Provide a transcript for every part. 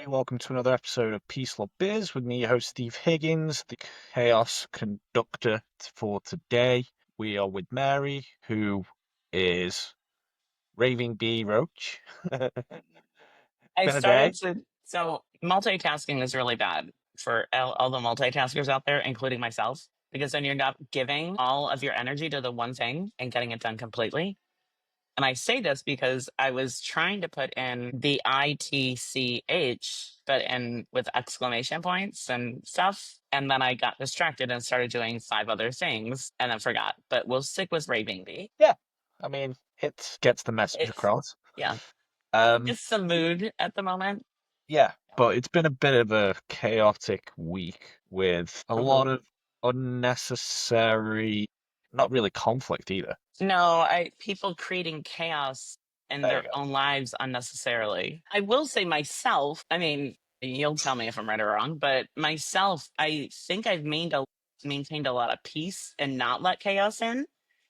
welcome to another episode of Peace Luv Biz with me, your host Steve Higgins, the chaos conductor for today. We are with Mary, who is Raving Bee Roach. I Been a day. started to, so multitasking is really bad for all the multitaskers out there, including myself, because then you're not giving all of your energy to the one thing and getting it done completely. And I say this because I was trying to put in the ITCH, but in with exclamation points and stuff. And then I got distracted and started doing 5 other things and then forgot. But we'll stick with Raving Bee. Yeah, I mean, it gets the message It's, across. yeah, Um, it's the mood at the moment. yeah, but it's been a bit of a chaotic week with a lot Mhm. of unnecessary, not really conflict either. No, I people creating chaos in There you their go. own lives unnecessarily. I will say myself, I mean, you'll tell me if I'm right or wrong, but myself, I think I've maintained a lot of peace and not let chaos in.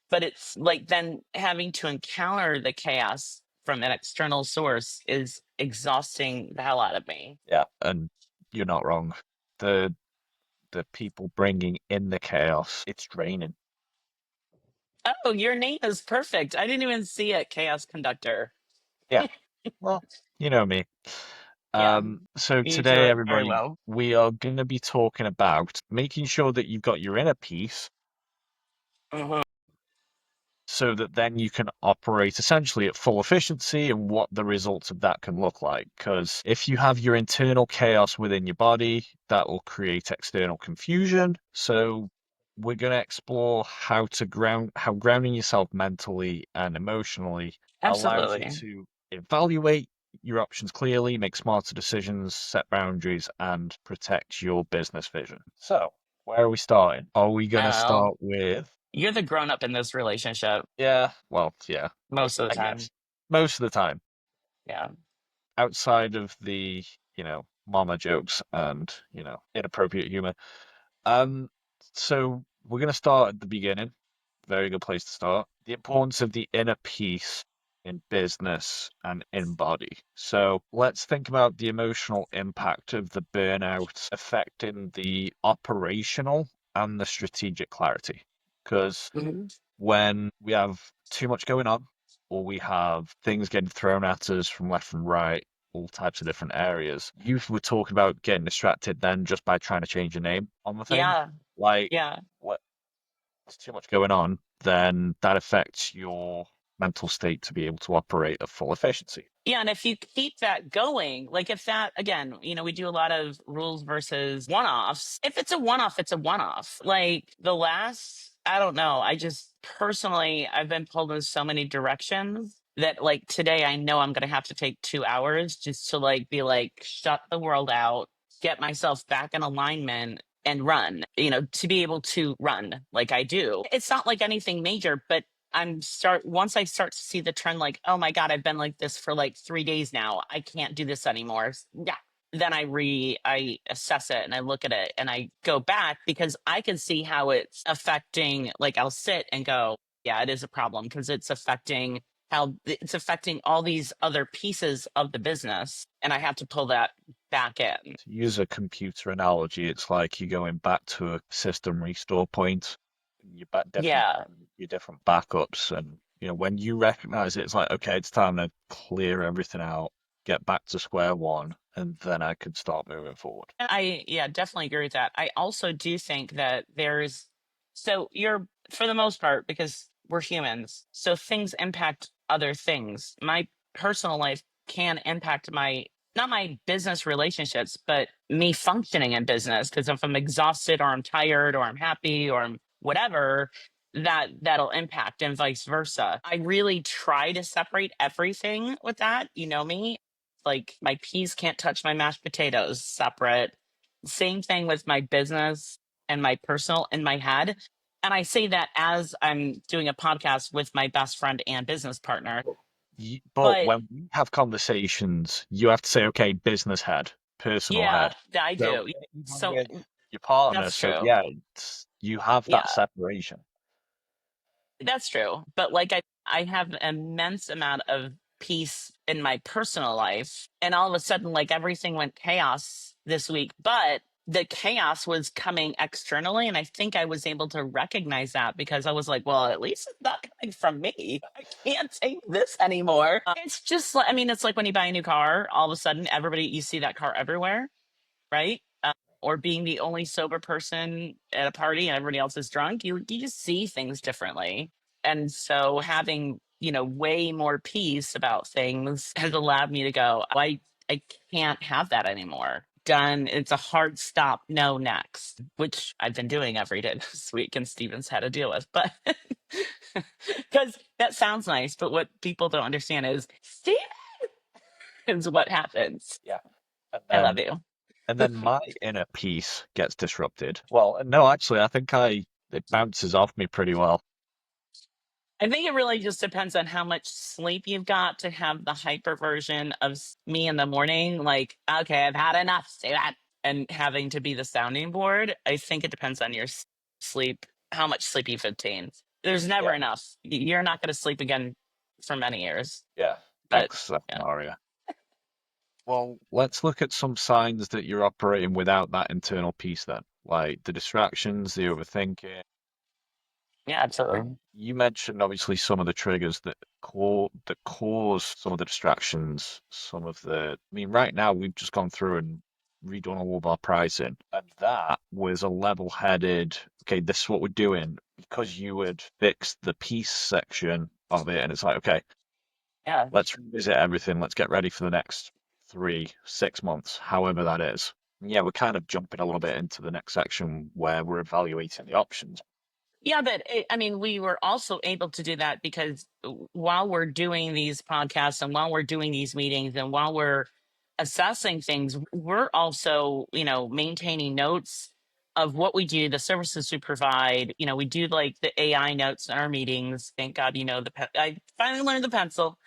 But it's like then having to encounter the chaos from an external source is exhausting the hell out of me. Yeah, and you're not wrong. The the people bringing in the chaos, it's draining. Oh, your name is perfect. I didn't even see it, Chaos Conductor. Yeah, well, you know me. Yeah, So you do today, it very everybody, well. we are going to be talking about making sure that you've got your inner peace Mhm. so that then you can operate essentially at full efficiency and what the results of that can look like. Because if you have your internal chaos within your body, that will create external confusion. So we're going to explore how grounding yourself mentally and emotionally allows you Absolutely. to evaluate your options clearly, make smarter decisions, set boundaries, and protect your business vision. So, where are we starting? Are we going to Oh. start with You're the grown up in this relationship yeah, well, yeah, most of the I time. guess. Most of the time, Yeah. outside of the, mama jokes and, inappropriate humor. Um, so we're going to start at the beginning. Very good place to start. The importance of the inner peace in business and in body. So let's think about the emotional impact of the burnout affecting the operational and the strategic clarity. Because Mhm. when we have too much going on, or we have things getting thrown at us from left and right, all types of different areas. You were talking about getting distracted then just by trying to change your name on the thing. Yeah. Like, Yeah. what? There's too much going on, then that affects your mental state to be able to operate at full efficiency. Yeah. And if you keep that going, like if that, again, we do a lot of rules versus one offs. If it's a one off, it's a one off. Like the last, I don't know. I just personally, I've been pulled in so many directions that like today I know I'm going to have to take 2 hours just to like be like, shut the world out, get myself back in alignment and run, to be able to run like I do. It's not like anything major, but once I start to see the trend, like, oh my God, I've been like this for like 3 days now. I can't do this anymore. Yeah. Then I assess it and I look at it and I go back because I can see how it's affecting, like I'll sit and go, yeah, it is a problem because it's affecting all these other pieces of the business. And I have to pull that back in. To use a computer analogy, it's like you're going back to a system restore point, your Yeah. your different backups, and when you recognize it, it's like okay, it's time to clear everything out, get back to square one, and then I can start moving forward. Yeah, definitely agree with that. I also do think that so you're, for the most part, because we're humans, so things impact other things. My personal life can impact not my business relationships, but me functioning in business. Because if I'm exhausted or I'm tired or I'm happy or I'm whatever, that'll impact and vice versa. I really try to separate everything with that. You know me, like my peas can't touch my mashed potatoes separate. Same thing with my business and my personal in my head. And I say that as I'm doing a podcast with my best friend and business partner. But But when we have conversations, you have to say, okay, business head, personal yeah, head. I So do. even So with your partner, that's so true. yeah, you have that Yeah, separation. that's true. But like I have an immense amount of peace in my personal life. And all of a sudden, like everything went chaos this week, but the chaos was coming externally. And I think I was able to recognize that because I was like, well, at least it's not coming from me. I can't take this anymore. It's just like, I mean, it's like when you buy a new car, all of a sudden, everybody, you see that car everywhere, right? Or being the only sober person at a party and everybody else is drunk, you just see things differently. And so having, way more peace about things has allowed me to go, I can't have that anymore. Done. It's a hard stop. No, next, which I've been doing every day this week and Steven's had to deal with. But because that sounds nice, but what people don't understand is Steven is what happens. Yeah. And I love then you. and then my inner peace gets disrupted. Well, no, actually, I think I it bounces off me pretty well. I think it really just depends on how much sleep you've got to have the hyper version of me in the morning. Like, okay, I've had enough, say that, and having to be the sounding board. I think it depends on your sleep, how much sleep you've obtained. There's never Yeah. enough. You're not going to sleep again for many years. Yeah. But Excellent, yeah, Aria. Well, let's look at some signs that you're operating without that internal peace then, like the distractions, the overthinking. yeah, Like absolutely. you mentioned obviously some of the triggers that cause some of the distractions, some of the I mean, right now we've just gone through and redone all of our pricing. And that was a level-headed, okay, this is what we're doing because you had fixed the peace section of it, and it's like, okay, Yeah. let's revisit everything, let's get ready for the next 3, 6 months, however that is. Yeah, we're kind of jumping a little bit into the next section where we're evaluating the options. Yeah, but I mean, we were also able to do that because while we're doing these podcasts and while we're doing these meetings and while we're assessing things, we're also, maintaining notes of what we do, the services we provide. We do like the AI notes in our meetings. Thank God, I finally learned the pencil.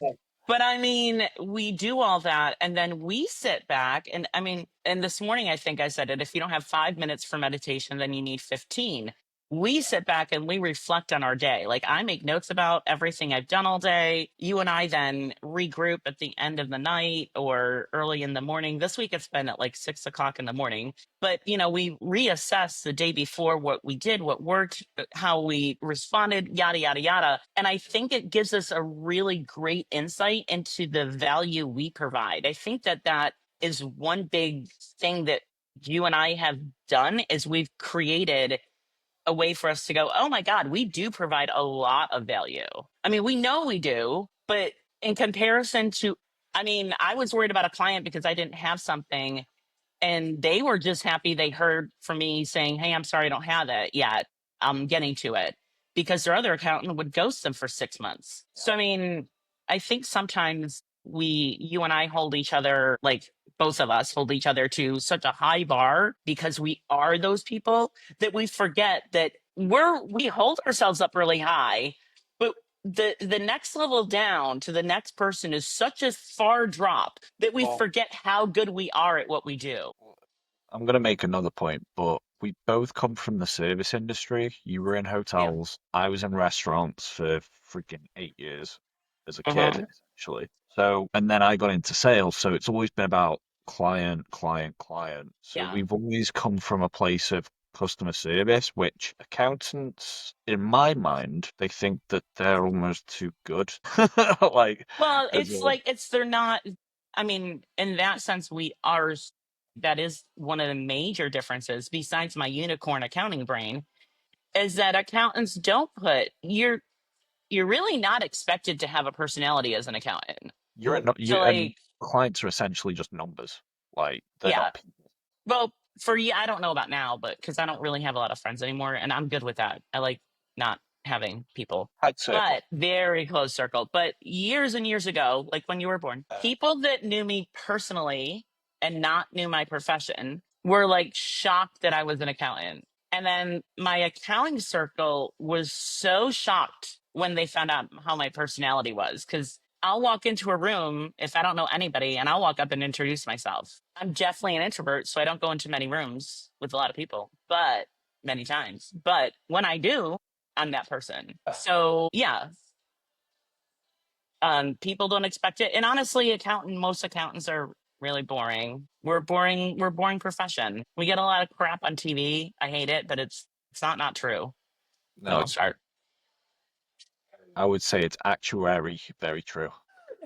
But I mean, we do all that and then we sit back and I mean, and this morning I think I said it, if you don't have 5 minutes for meditation, then you need 15. We sit back and we reflect on our day. Like I make notes about everything I've done all day. You and I then regroup at the end of the night or early in the morning. This week it's been at like 6 o'clock in the morning. But we reassess the day before what we did, what worked, how we responded, yada yada yada. And I think it gives us a really great insight into the value we provide. I think that is one big thing that you and I have done is we've created a way for us to go, oh my God, we do provide a lot of value. I mean, we know we do, but in comparison to, I mean, I was worried about a client because I didn't have something and they were just happy they heard from me saying, hey, I'm sorry I don't have it yet. I'm getting to it because their other accountant would ghost them for 6 months. So, I mean, I think sometimes you and I hold each other, like both of us hold each other to such a high bar because we are those people that we forget that we hold ourselves up really high, but the next level down to the next person is such a far drop that we Well, forget how good we are at what we do. I'm going to make another point, but we both come from the service industry. You were in Yeah. hotels. I was in restaurants for freaking 8 years as a kid, Uh-huh. essentially. So, and then I got into sales. So it's always been about client, client, client. So Yeah. we've always come from a place of customer service, which accountants, in my mind, they think that they're almost too good. Like, Well, as it's a, like they're not. I mean, in that sense, we are. That is one of the major differences. Besides my unicorn accounting brain, is that accountants don't put you're really not expected to have a personality as an accountant. you're a, So, you, and like, clients are essentially just numbers. Like, they're yeah. not people. Well, for you, I don't know about now, but because I don't really have a lot of friends anymore, and I'm good with that. I like not having people, Tight circle. but very close circle. But years and years ago, like when you were born, people that knew me personally and not knew my profession were like shocked that I was an accountant. And then my accounting circle was so shocked when they found out how my personality was because I'll walk into a room if I don't know anybody and I'll walk up and introduce myself. I'm definitely an introvert, so I don't go into many rooms with a lot of people, but many times. But when I do, I'm that person. So, yeah. People don't expect it. And honestly, most accountants are really boring. We're boring profession. We get a lot of crap on TV. I hate it, but it's not true for the No, most part. I would say it's actuary very true.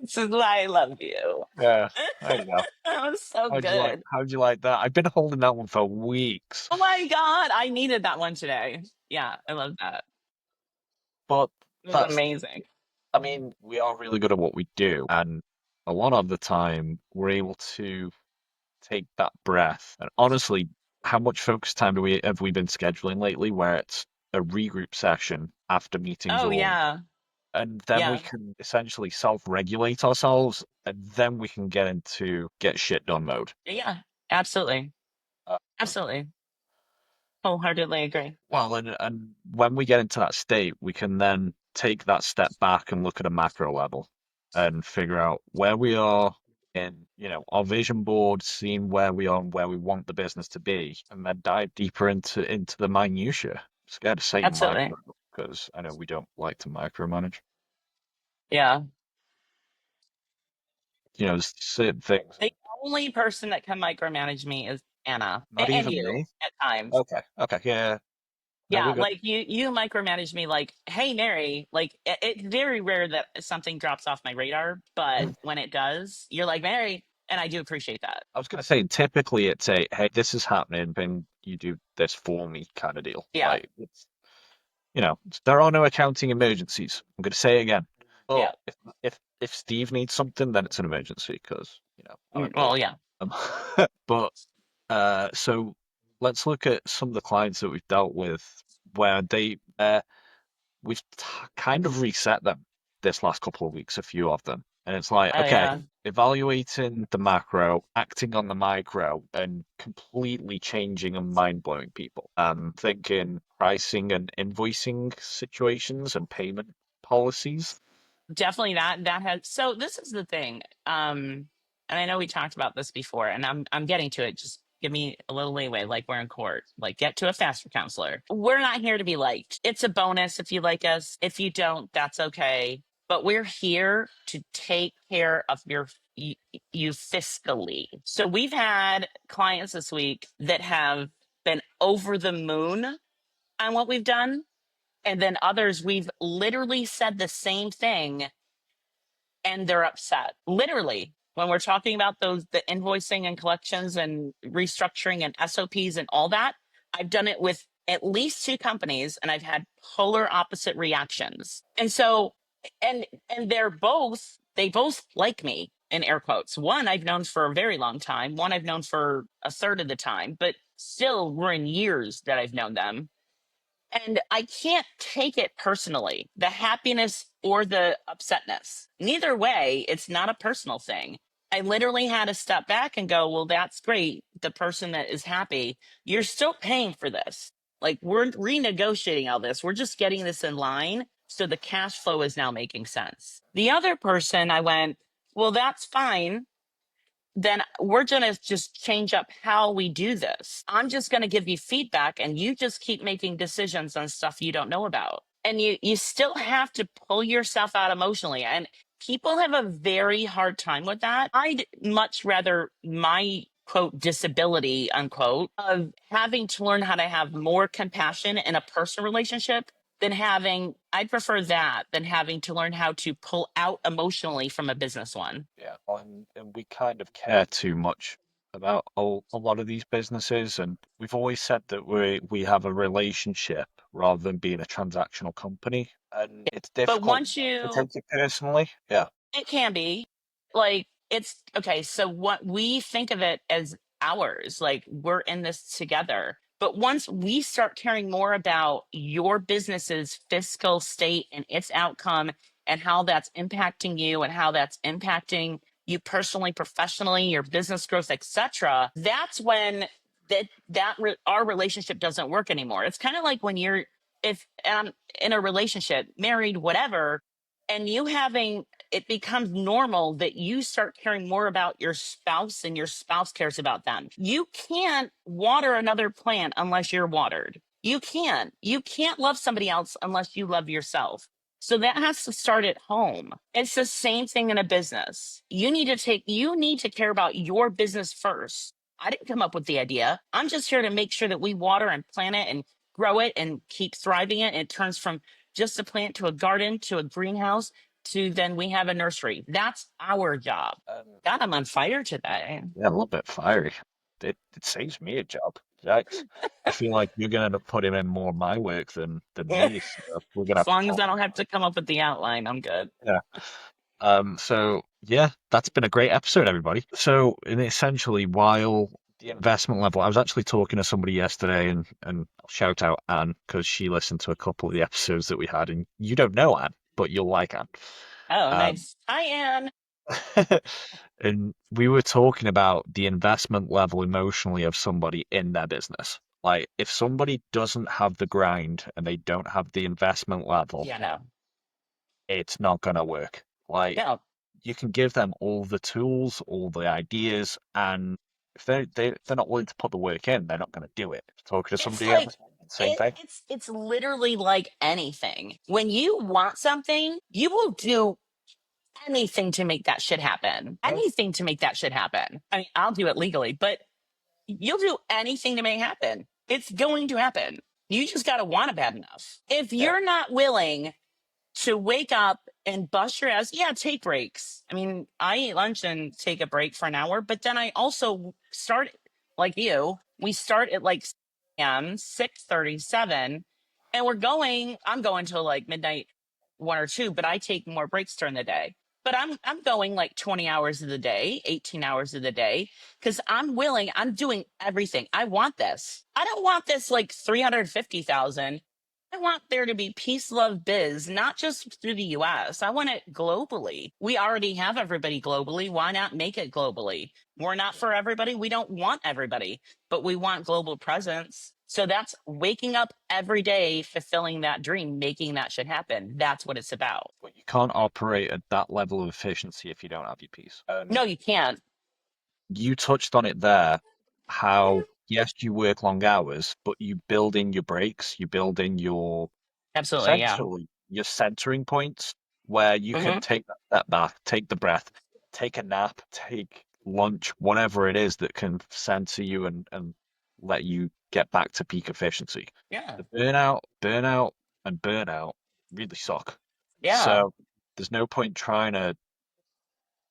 This is why I love you. Yeah, there you go. That was so good. How'd you like that? I've been holding that one for weeks. Oh my God. I needed that one today. Yeah, I love that. But It was that's, amazing. I mean, we are really good at what we do, and a lot of the time we're able to take that breath. And honestly, how much focus time do we have we been scheduling lately where it's a regroup session after meetings Oh are all, yeah. and then we Yeah. can essentially self-regulate ourselves, and then we can get into get shit done mode. Yeah. Absolutely. Uh, Absolutely. Wholeheartedly agree. well, and when we get into that state, we can then take that step back and look at a macro level and figure out where we are in, our vision board, seeing where we are and where we want the business to be, and then dive deeper into the minutiae. Scared to say Absolutely. micro because I know we don't like to micromanage. Yeah. There's certain things. The only person that can micromanage me is Anna Not and even you me. at times. Okay. Okay. Yeah. No, Yeah, we're good. like you micromanage me like, "Hey Mary," like it's very rare that something drops off my radar, but when it does, you're like, "Mary," and I do appreciate that. I was going to say, typically it's a, hey, this is happening, then you do this for me kind of deal. Yeah. Like, there are no accounting emergencies. I'm going to say it again. But Yeah. if Steve needs something, then it's an emergency because, I'm Well, important. yeah. Um, but so let's look at some of the clients that we've dealt with where we've kind of reset them this last couple of weeks, a few of them. And it's like, Oh okay, yeah. evaluating the macro, acting on the micro, and completely changing and mind blowing people. Thinking pricing and invoicing situations and payment policies. Definitely that has, so this is the thing. And I know we talked about this before, and I'm getting to it. Just give me a little leeway, like we're in court. Like, get to a faster counselor. We're not here to be liked. It's a bonus if you like us. If you don't, that's okay. But we're here to take care of you fiscally. So we've had clients this week that have been over the moon on what we've done, and then others we've literally said the same thing and they're upset. Literally, when we're talking about the invoicing and collections and restructuring and SOPs and all that, I've done it with at least two companies and I've had polar opposite reactions. And so, and they both like me, in air quotes. One I've known for a very long time, one I've known for a third of the time, but still we're in years that I've known them, and I can't take it personally, the happiness or the upsetness. Neither way, it's not a personal thing. I literally had to step back and go, well, that's great. The person that is happy, you're still paying for this. Like, we're renegotiating all this. We're just getting this in line. So the cash flow is now making sense. The other person, I went, well, that's fine, then we're going to just change up how we do this. I'm just going to give you feedback and you just keep making decisions on stuff you don't know about. And you still have to pull yourself out emotionally. And people have a very hard time with that. I'd much rather my quote disability unquote of having to learn how to have more compassion in a personal relationship than having, I'd prefer that than having to learn how to pull out emotionally from a business one. Yeah, and we kind of care too much about a lot of these businesses, and we've always said that we have a relationship rather than being a transactional company, and it's But difficult once not to you, take it personally. Yeah, it can be like, it's okay. So what we think of it as ours, like we're in this together. But once we start caring more about your business's fiscal state and its outcome and how that's impacting you and how that's impacting you personally, professionally, your business growth, etc., that's when our relationship doesn't work anymore. It's kind of like when you're, if in a relationship, married, whatever, and you having, it becomes normal that you start caring more about your spouse and your spouse cares about them. You can't water another plant unless you're watered. You can't love somebody else unless you love yourself. So that has to start at home. It's the same thing in a business. You need to care about your business first. I didn't come up with the idea. I'm just here to make sure that we water and plant it and grow it and keep thriving it. And it turns from just a plant to a garden to a greenhouse to then we have a nursery. That's our job. God, I'm on fire today. Yeah, a little bit fiery. It saves me a job. I feel like you're gonna end up putting in more of my work than me. So we're gonna As have to long as talk I don't have about to come up with the outline, I'm good. it. Yeah. So yeah, that's been a great episode, everybody. So, and essentially, while the investment level, I was actually talking to somebody yesterday, and I'll shout out Anne because she listened to a couple of the episodes that we had, and you don't know Anne, but you'll like Anne. Oh, Um, nice. Hi, Anne. and we were talking about the investment level emotionally of somebody in their business. Like, if somebody doesn't have the grind and they don't have the investment level, Yeah, no, it's not gonna work. Like, no. you can give them all the tools, all the ideas, and if they're not willing to put the work in, they're not going to do it. Talking to It's somebody else, like same thing. it's literally like anything. When you want something, you will do anything to make that shit happen. Yeah. Anything to make that shit happen. I mean, I'll do it legally, but you'll do anything to make it happen. It's going to happen. You just got to want it bad enough. If Yeah. you're not willing to wake up and bust your ass. Yeah, take breaks. I mean, I eat lunch and take a break for an hour, but then I also start like you. We start at like 6 a.m., 6:37, and I'm going till like midnight, 1 or 2, but I take more breaks during the day. But I'm going like 20 hours of the day, 18 hours of the day, because I'm doing everything. I want this. I don't want this like 350,000. I want there to be Peace Love Biz, not just through the US. I want it globally. We already have everybody globally. Why not make it globally? We're not for everybody. We don't want everybody, but we want global presence. So that's waking up every day, fulfilling that dream, making that shit happen. That's what it's about. But you can't operate at that level of efficiency if you don't have your piece. No, And you can't. you touched on it there, how yes, you work long hours, but you build in your breaks, you build in your Absolutely. Yeah. essentially your centering points where you can Hmm. take that step back, take the breath, take a nap, take lunch, whatever it is that can center you and let you get back to peak efficiency. Yeah. The burnout, and burnout really suck. Yeah. So there's no point trying to,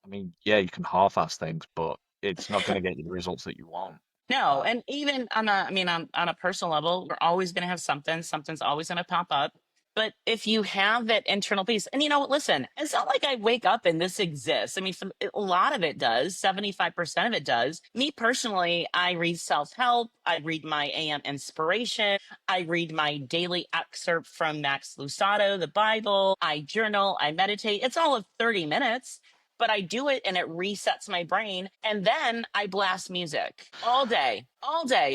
I mean, yeah, you can half-ass things, but it's not going to get you the results that you want. No, Uh, and even on a personal level, we're always going to have something's always going to pop up. But if you have that internal peace, and listen, it's not like I wake up and this exists. I mean, a lot of it does, 75% of it does. Me personally, I read self help, I read my AM inspiration, I read my daily excerpt from Max Lucado, the Bible, I journal, I meditate. It's all of 30 minutes, but I do it and it resets my brain. And then I blast music all day,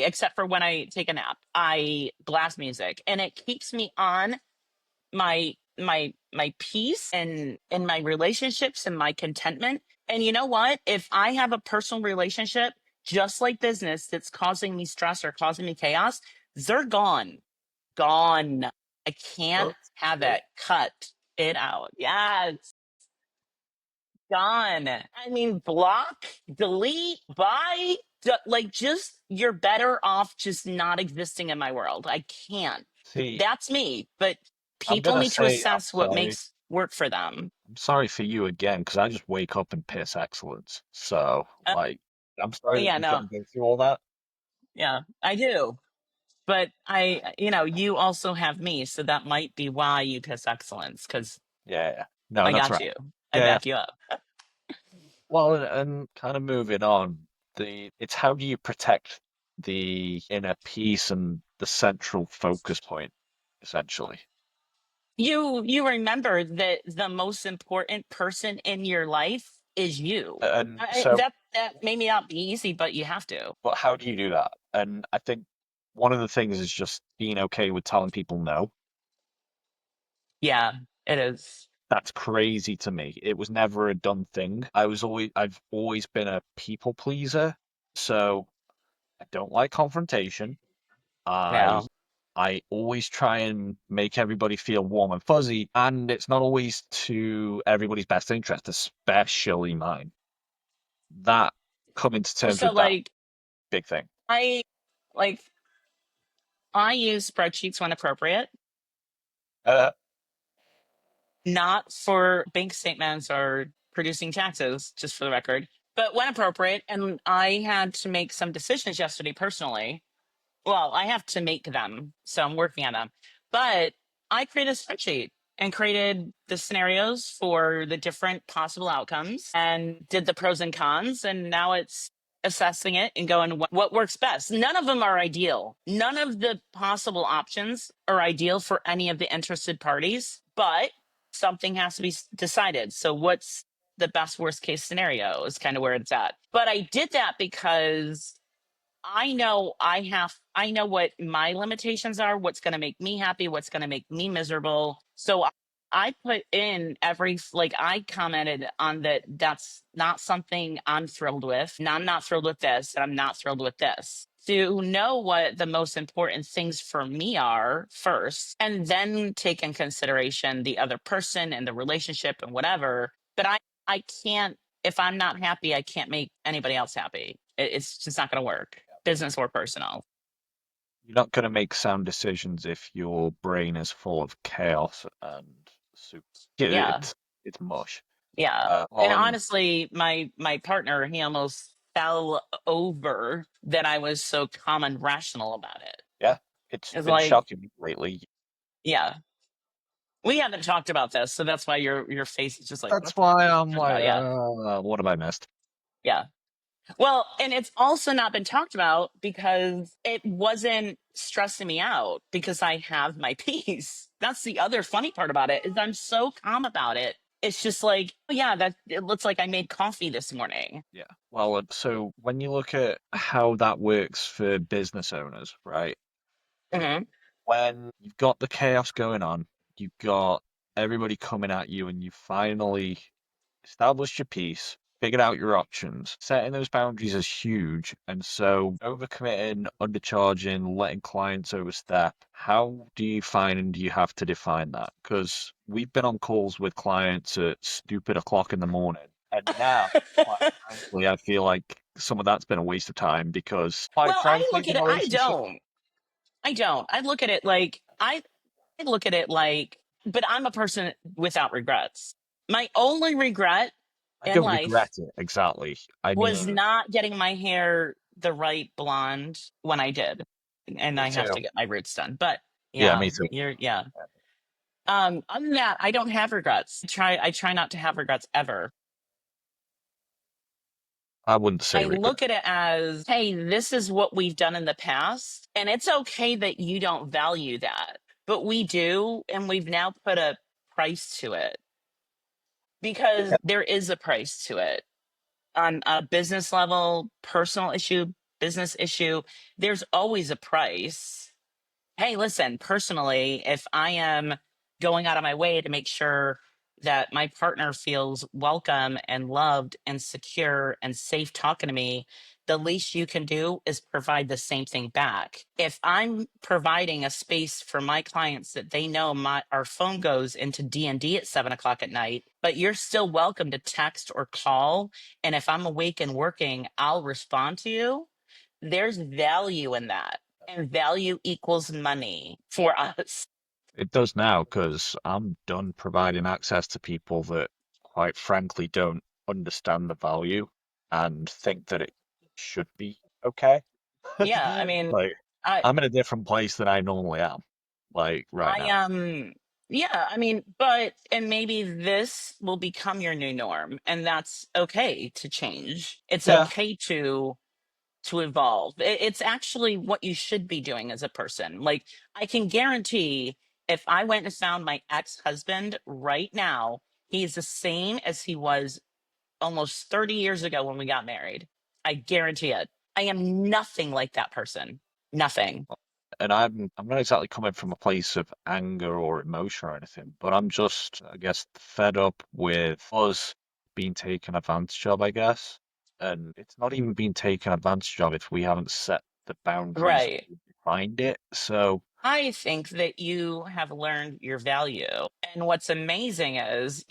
except for when I take a nap. I blast music and it keeps me on my peace and in my relationships and my contentment. And you know what? If I have a personal relationship, just like business, that's causing me stress or causing me chaos, they're gone. Gone. I can't good, have good. it. Cut it out. Yes. Gone. I mean, block, delete, buy, like just you're better off just not existing in my world. I can't. See, That's me, but I'm people gonna need to say I'm assess what sorry. makes work for them. I'm sorry for you again, because I just wake up and piss excellence. So, Uh, like, I'm sorry that yeah, you've got no, to go through all that. yeah, I do. But you also have me, so that might be why you piss excellence because Yeah, yeah. No, I that's got right. you. I Yeah, yeah. back you up. Well, and kind of moving on, it's how do you protect the inner peace and the central focus point, essentially. You remember that the most important person in your life is you. And so, That may not be easy, but you have to. but how do you do that? And I think one of the things is just being okay with telling people no. Yeah, it is. That's crazy to me. It was never a done thing. I've always been a people pleaser, so I don't like confrontation. I No. I always try and make everybody feel warm and fuzzy, and it's not always to everybody's best interest, especially mine. That coming to terms So with that like big thing. I like I use spreadsheets when appropriate, Uh, not for bank statements or producing taxes, just for the record, but when appropriate. And I had to make some decisions yesterday personally. Well, I have to make them, so I'm working on them. But I created a spreadsheet and created the scenarios for the different possible outcomes and did the pros and cons. And now it's assessing it and going, what works best? None of them are ideal. None of the possible options are ideal for any of the interested parties, but something has to be decided. So, what's the best worst case scenario is kind of where it's at. But I did that because I know what my limitations are, what's going to make me happy, what's going to make me miserable. So I put in like I commented on that that's not something I'm thrilled with. And I'm not thrilled with this, and I'm not thrilled with this. To know what the most important things for me are first, and then take in consideration the other person and the relationship and whatever. But I can't, if I'm not happy, I can't make anybody else happy. It's just not going to work, business or personal. you're not going to make sound decisions if your brain is full of chaos and soup. Yeah. It's mush. Yeah. And On honestly, my partner, he almost fell over that I was so calm and rational about it. Yeah, it's It's been like, shocking me lately. yeah, we haven't talked about this, so that's why your face is just like, That's what the fuck why is I'm he talking like, about? Yeah. what have I missed? Yeah. Well, and it's also not been talked about because it wasn't stressing me out because I have my peace. That's the other funny part about it is I'm so calm about it. It's just like, oh yeah, that it looks like I made coffee this morning. Yeah. Well, so when you look at how that works for business owners, right? Hmm. When you've got the chaos going on, you've got everybody coming at you, and you finally established your piece, figured out your options. Setting those boundaries is huge. And so overcommitting, undercharging, letting clients overstep, how do you find and do you have to define that? Because we've been on calls with clients at stupid o'clock in the morning. And now, quite frankly, I feel like some of that's been a waste of time because, quite Well, I frankly, look the at it, relationship, I don't. I look at it like, I look at it like, but I'm a person without regrets. My only regret I in don't life regret it exactly. I was mean, not getting my hair the right blonde when I did. And me I have too. to get my roots done. But Yeah, yeah, me too. yeah. Other than that, I don't have regrets. I try not to have regrets ever. I wouldn't say I regret. look at it as, hey, this is what we've done in the past. And it's okay that you don't value that, but we do. And we've now put a price to it because there is a price to it on a business level, personal issue, business issue. There's always a price. Hey, listen, personally, if I am going out of my way to make sure that my partner feels welcome and loved and secure and safe talking to me, the least you can do is provide the same thing back. If I'm providing a space for my clients that they know our phone goes into D&D at 7 o'clock at night, but you're still welcome to text or call. And if I'm awake and working, I'll respond to you. There's value in that, and value equals money for us. It does now because I'm done providing access to people that, quite frankly, don't understand the value and think that it should be okay. Yeah, I mean, Like, I I'm in a different place than I normally am, like right I now. yeah, I mean, but and maybe this will become your new norm, and that's okay to change. It's Yeah. okay to evolve. It's actually what you should be doing as a person. Like I can guarantee if I went and found my ex-husband right now, he's the same as he was almost 30 years ago when we got married. I guarantee it. I am nothing like that person. Nothing. And I'm not exactly coming from a place of anger or emotion or anything, but I'm just, I guess, fed up with us being taken advantage of, I guess. And it's not even being taken advantage of if we haven't set the boundaries Right. find it. So I think that you have learned your value. And what's amazing is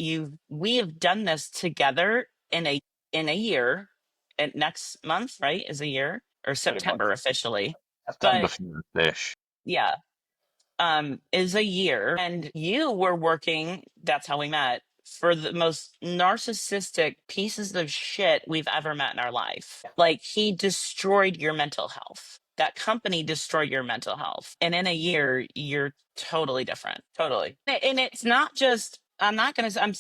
we have done this together in a year. And next month, right, is a year or pretty much September officially. September But for fish. yeah, is a year. And you were working, that's how we met, for the most narcissistic pieces of shit we've ever met in our life. Like, he destroyed your mental health. That company destroyed your mental health. And in a year, you're totally different. Totally. And it's not just, I'm not going to,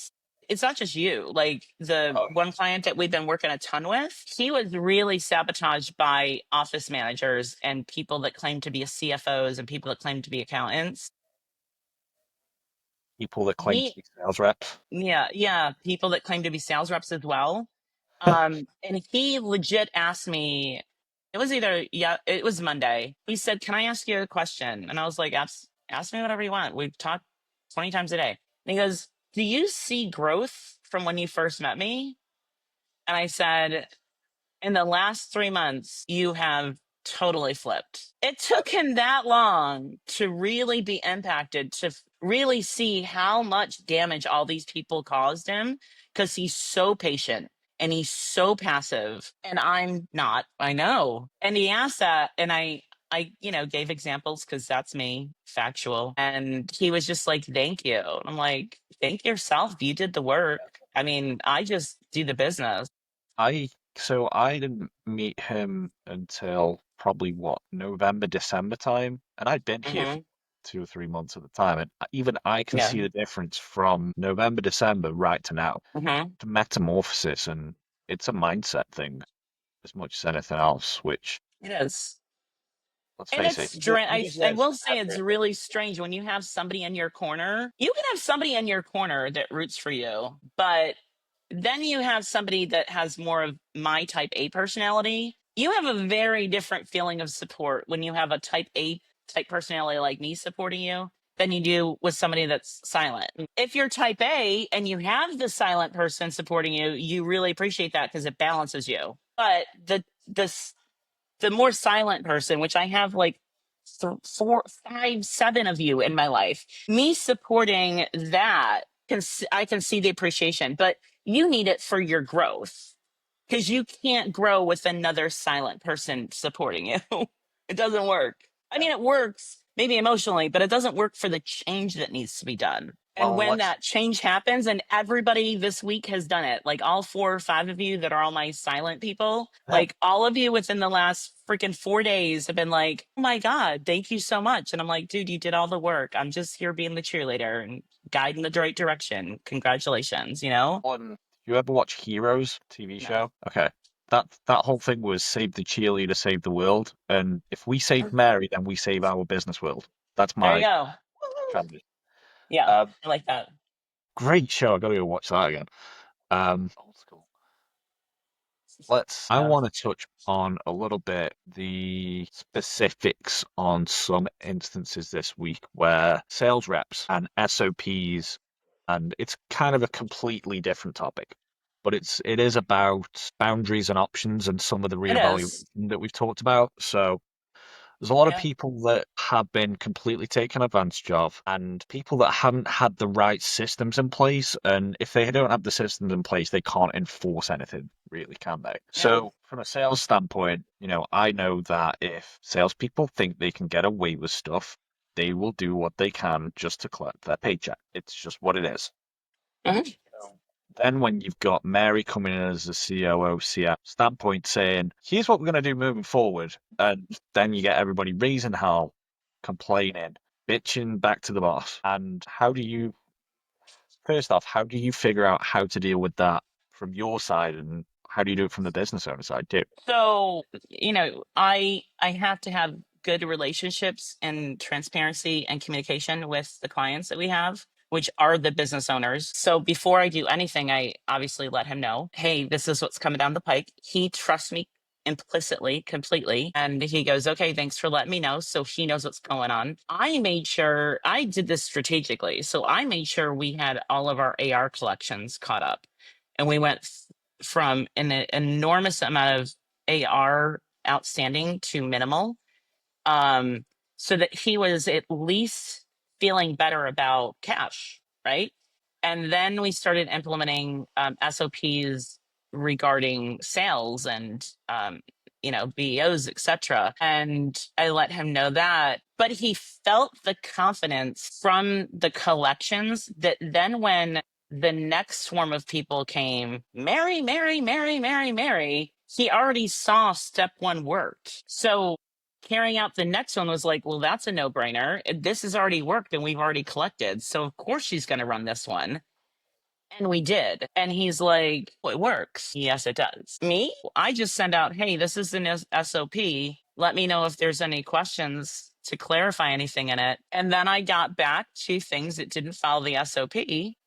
it's not just you. Like, the Oh, one client that we've been working a ton with, he was really sabotaged by office managers and people that claim to be CFOs and people that claim to be accountants. people that claim to He, be sales reps. yeah, yeah, people that claim to be sales reps as well. And he legit asked me, it was either, yeah, it was Monday. He said, "Can I ask you a question?" And I was like, ask me whatever you want. We've talked 20 times a day. And he goes, "Do you see growth from when you first met me?" And I said, "In the last 3 months, you have totally flipped." It took him that long to really be impacted, to really see how much damage all these people caused him, because he's so patient and he's so passive. And I'm not, I know. And he asked that, and I gave examples because that's me, factual. And he was just like, "Thank you." And I'm like, "Thank yourself. You did the work. I mean, I just do the business." I didn't meet him until probably what, November, December time, and I'd been here for Hmm. 2 or 3 months at the time, and even I can Yeah. see the difference from November, December right to now. Hmm. The metamorphosis, and it's a mindset thing as much as anything else, which, It is. let's And face it's it, strange. he I deserves will say it's everything. really strange when you have somebody in your corner. You can have somebody in your corner that roots for you, but then you have somebody that has more of my type A personality. You have a very different feeling of support when you have a type A type personality like me supporting you than you do with somebody that's silent. If you're type A and you have the silent person supporting you, you really appreciate that because it balances you. But the the more silent person, which I have like four, five, seven of you in my life, me supporting that, I can see the appreciation, but you need it for your growth because you can't grow with another silent person supporting you. It doesn't work. I Yeah. mean, it works maybe emotionally, but it doesn't work for the change that needs to be done. And Well, when let's. that change happens, and everybody this week has done it, like all 4 or 5 of you that are all my silent people, like all of you within the last freaking 4 days have been like, "Oh my God, thank you so much." And I'm like, "Dude, you did all the work. I'm just here being the cheerleader and guiding the right direction. Congratulations, you know?" You ever watch Heroes TV No. show? Okay. That whole thing was save the cheerleader, save the world. And if we save Mary, then we save our business world. That's There you my go. transition. Yeah, Um, I like that. Great show. I gotta go watch that again. Old school. I Yeah. want to touch on a little bit the specifics on some instances this week where sales reps and SOPs, and it's kind of a completely different topic, but it is about boundaries and options and some of the It is. reevaluation that we've talked about. So there's a lot of Yeah. people that have been completely taken advantage of, and people that haven't had the right systems in place. And if they don't have the systems in place, they can't enforce anything, really, can they? No. So, from a sales standpoint, I know that if salespeople think they can get away with stuff, they will do what they can just to collect their paycheck. It's just what it is. Mhm. So then when you've got Mary coming in as the COO, CF standpoint saying, here's what we're going to do moving forward. And then you get everybody raising hell, complaining, bitching back to the boss. And first off, how do you figure out how to deal with that from your side? And how do you do it from the business owner side too? So, I have to have good relationships and transparency and communication with the clients that we have, which are the business owners. So before I do anything, I obviously let him know, "Hey, this is what's coming down the pike." He trusts me implicitly, completely. And he goes, "Okay, thanks for letting me know." So he knows what's going on. I made sure I did this strategically. So I made sure we had all of our AR collections caught up. And we went from an enormous amount of AR outstanding to minimal. so that he was at least feeling better about cash, right? And then we started implementing SOPs regarding sales and BEOs, etc. And I let him know that. But he felt the confidence from the collections that then when the next swarm of people came, Mary, Mary, Mary, Mary, Mary, he already saw step one worked. So carrying out the next one was like, well, that's a no brainer. This has already worked and we've already collected. So, of course, she's going to run this one. And we did. And he's like, well, it works. Yes, it does. Me, I just send out, hey, this is an SOP. Let me know if there's any questions to clarify anything in it. And then I got back to things that didn't follow the SOP.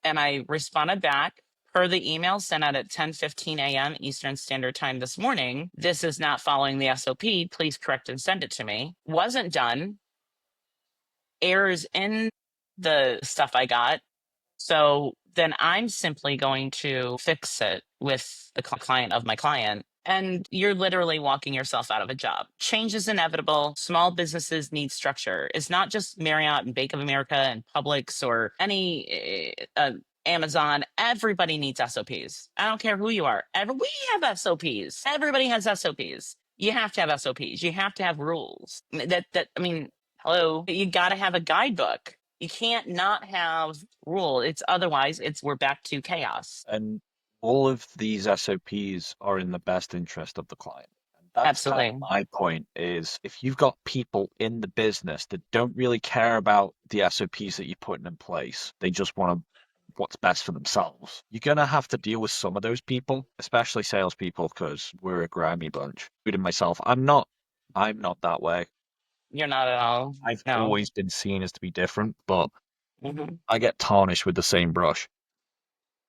And I responded back per the email sent out at 10:15 a.m. Eastern Standard Time this morning. This is not following the SOP. Please correct and send it to me. Wasn't done. Errors in the stuff I got, so then I'm simply going to fix it with the client of my client. And you're literally walking yourself out of a job. Change is inevitable. Small businesses need structure. It's not just Marriott and Bank of America and Publix or any Amazon. Everybody needs SOPs. I don't care who you are. We have SOPs. Everybody has SOPs. You have to have SOPs. You have to have rules. I mean, hello, you got to have a guidebook. You can't not have rule. It's otherwise we're back to chaos. And all of these SOPs are in the best interest of the client. And that's kind of Absolutely. my point is if you've got people in the business that don't really care about the SOPs that you're putting in place, they just want what's best for themselves. You're gonna have to deal with some of those people, especially salespeople, because we're a grimy bunch. Including myself. I'm not that way. You're not at all. I've No. always been seen as to be different, but Hmm. I get tarnished with the same brush.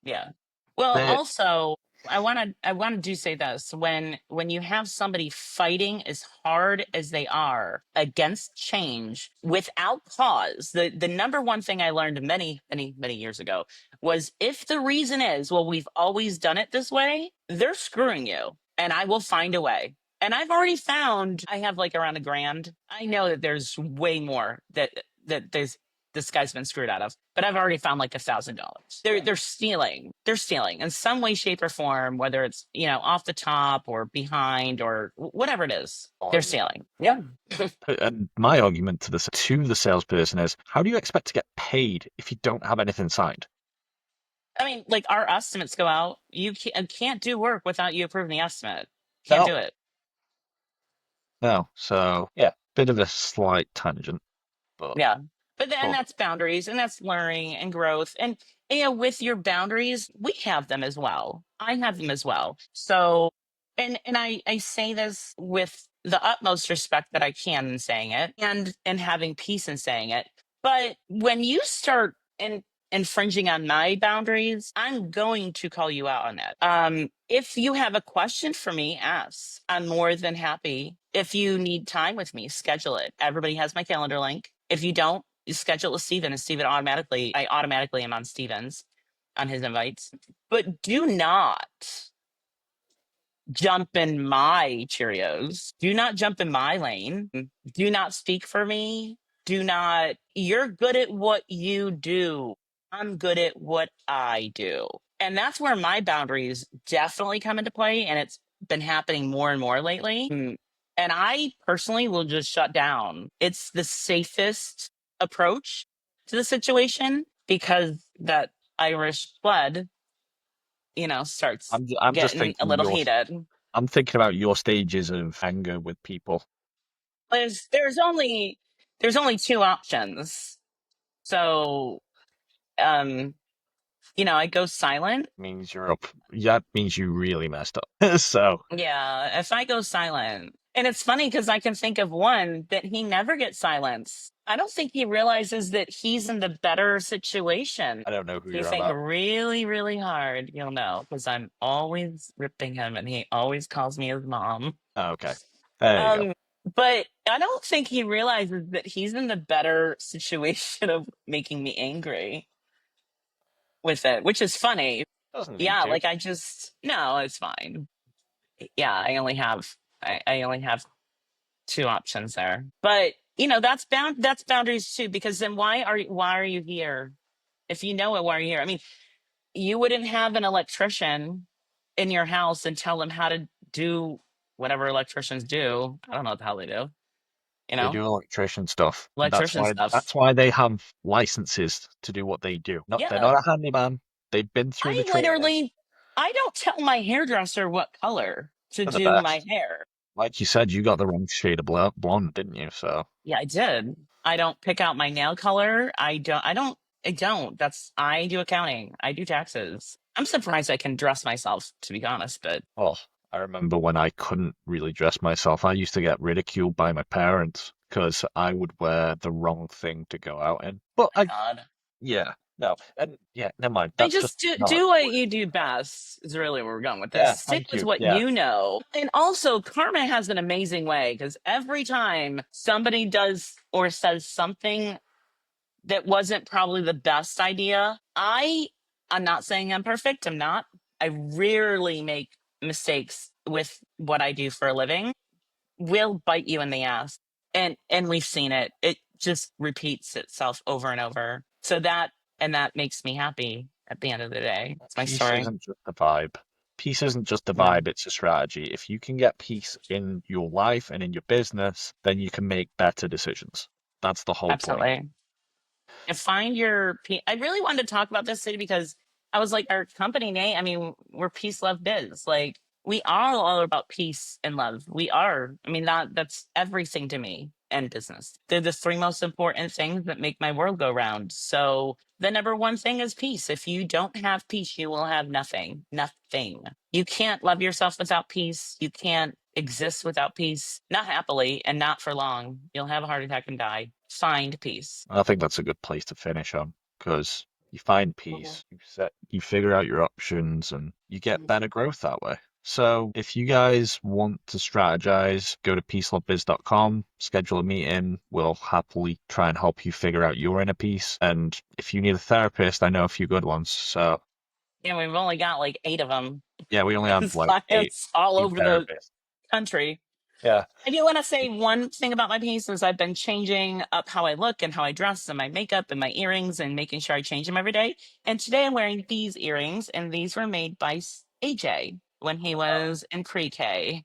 Yeah. Well, But also, I want to do say this. When you have somebody fighting as hard as they are against change without cause, the number one thing I learned many, many, many years ago was if the reason is, well, we've always done it this way, they're screwing you. And I will find a way. And I've already found I have like around $1,000. I know that there's way more that this guy's been screwed out of. But I've already found like $1,000. They're stealing. They're stealing in some way, shape, or form, whether it's off the top or behind or whatever it is. They're stealing. Yeah. and my argument to the salesperson is, how do you expect to get paid if you don't have anything signed? I mean, like our estimates go out. You can't do work without you approving the estimate. Can't No, do it. no. So yeah, bit of a slight tangent, but Yeah. But then cool. that's boundaries and that's learning and growth. And with your boundaries, we have them as well. I have them as well. So and I say this with the utmost respect that I can in saying it and having peace in saying it. But when you start infringing on my boundaries, I'm going to call you out on it. If you have a question for me, ask. I'm more than happy. If you need time with me, schedule it. Everybody has my calendar link. If you don't, you schedule it with Steven and Steven I automatically am on Steven's on his invites. But do not jump in my Cheerios. Do not jump in my lane. Do not speak for me. You're good at what you do. I'm good at what I do. And that's where my boundaries definitely come into play. And it's been happening more and more lately. And I personally will just shut down. It's the safest approach to the situation because that Irish blood, starts I'm just getting a thinking little heated. I'm thinking about your stages of anger with people. There's only two options. So um, I go silent. Means you're up. That means you really messed up. So Yeah, if I go silent. And it's funny because I can think of one that he never gets silence. I don't think he realizes that he's in the better situation. I don't know who If you you're think about. really, really hard, you'll know because I'm always ripping him and he always calls me his mom. Oh, okay, there you go. Um, but I don't think he realizes that he's in the better situation of making me angry with it, which is funny. Doesn't need Yeah, to. like no, it's fine. Yeah, I only have two options there. But that's boundaries too, because then why are you here? If you know it, why are you here? I mean, you wouldn't have an electrician in your house and tell them how to do whatever electricians do. I don't know what the hell they do, you They know, do electrician stuff. That's electrician why stuff. that's why they have licenses to do what they do. Not they're Yeah. not a handyman. They've been through the I training. literally, I don't tell my hairdresser what color to They're the do my best. hair. Like you said, you got the wrong shade of blonde, didn't you? So, Yeah, I did. I don't pick out my nail color. I don't. I do accounting. I do taxes. I'm surprised I can dress myself, to be honest, but oh, I remember when I couldn't really dress myself. I used to get ridiculed by my parents because I would wear the wrong thing to go out in. But my God. yeah, no, and yeah, never mind. I That's just just do, not do what important. you do best is really where we're going with this. Yeah, Stick thank with you. what Yeah, you know. And also, karma has an amazing way because every time somebody does or says something that wasn't probably the best idea. I'm not saying I'm perfect. I'm not. I rarely make mistakes with what I do for a living. Will bite you in the ass. And we've seen it. It just repeats itself over and over. So that makes me happy at the end of the day. It's my peace story. isn't just a vibe. Peace isn't just a No, vibe, it's a strategy. If you can get peace in your life and in your business, then you can make better decisions. That's the whole point. absolutely. And find your I really wanted to talk about this city because I was like, our company name, I mean, we're Peace Love Biz. Like, we are all about peace and love. We are. I mean, that's everything to me and business. They're the three most important things that make my world go round. So the number one thing is peace. If you don't have peace, you will have nothing. Nothing. You can't love yourself without peace. You can't exist without peace, not happily and not for long. You'll have a heart attack and die. Find peace. I think that's a good place to finish on because you find peace, you figure out your options, and you get Mhm. better growth that way. So if you guys want to strategize, go to peacelovebiz.com, schedule a meeting. We'll happily try and help you figure out your inner peace. And if you need a therapist, I know a few good ones. So Yeah, we've only got like eight of them yeah, we only have as like clients all eight over the therapists. country. Yeah. I do want to say one thing about my piece is I've been changing up how I look and how I dress and my makeup and my earrings and making sure I change them every day. And today I'm wearing these earrings, and these were made by AJ when he was in pre-K,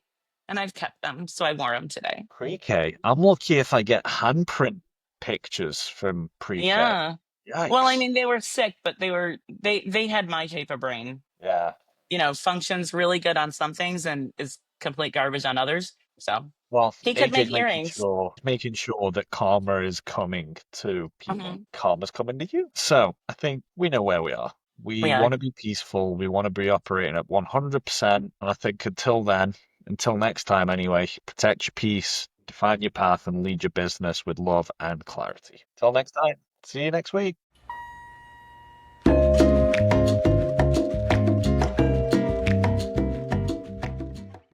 and I've kept them, so I wore them today. Pre-K. I'm lucky if I get handprint pictures from pre-K. Yeah. Well, I Yikes. mean, they were sick, but they had my type of brain. Yeah. Functions really good on some things and is complete garbage on others. So Well, he could AJ's make earrings. making sure that karma is coming to people. Hmm. Karma's coming to you. So I think we know where we are. We Yeah. want to be peaceful. We want to be operating at 100%. And I think until next time anyway, protect your peace, define your path, and lead your business with love and clarity. Till next time. See you next week.